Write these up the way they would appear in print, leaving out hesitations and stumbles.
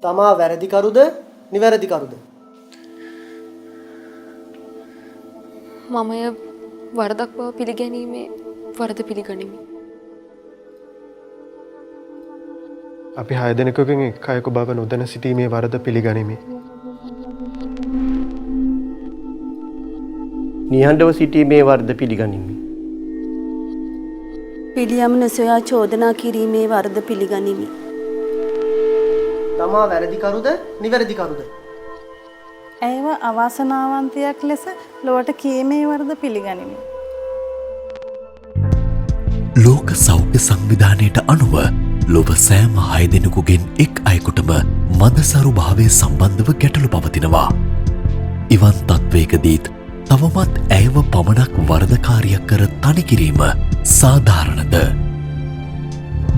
තමා වැරදිකරුද නිවැරදිකරුද? මමය වරදක් බව පිළිගැනීමේ වරද පිළිගනිමි. අපි 6 දෙනෙකුගෙන් එක් අයෙකු බව නොදැන සිටීමේ වරද පිළිගනිමි. නිහඬව සිටීමේ වරද පිළිගනිමි. පිළියම් නොසොයා චෝදනා කිරීමේ වරද පිළිගනිමි. තමා වැරදිකරුද නිවැරදිකරුද? ඇයව අවාසනාවන්තයක් ලෙස ලොවට කීමේ වරද පිළිගනිමි. ලෝක සෞඛ්‍ය සංවිධානයට අනුව ලොව සෑම 6 දෙනෙකුගෙන් එක් අයෙකුටම මදසරු භාවය සම්බන්ධව ගැටලු පවතිනවා. ඉවන් තත්වයකදීත් තවමත් ඇයව පමණක් වරදකාරියක් කර තනිකිරීම සාධාරණද?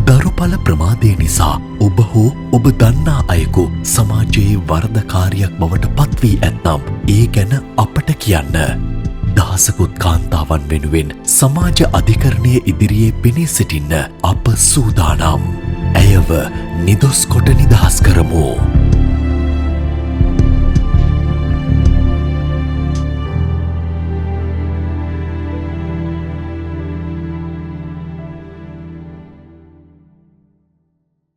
දරුඵල ප්‍රමාදය නිසා ඔබ හෝ ඔබ දන්නා අයෙකු සමාජයේ වරදකාරියක් බවට පත්වී ඇත්නම් ඒ ගැන අපට කියන්න. දහසකුත් කාන්තාවන් වෙනුවෙන් සමාජ අධිකරණය ඉදිරියේ පෙනී සිටින්න අප සූදානම්. ඇයව නිදොස් කොට නිදහස් කරමු.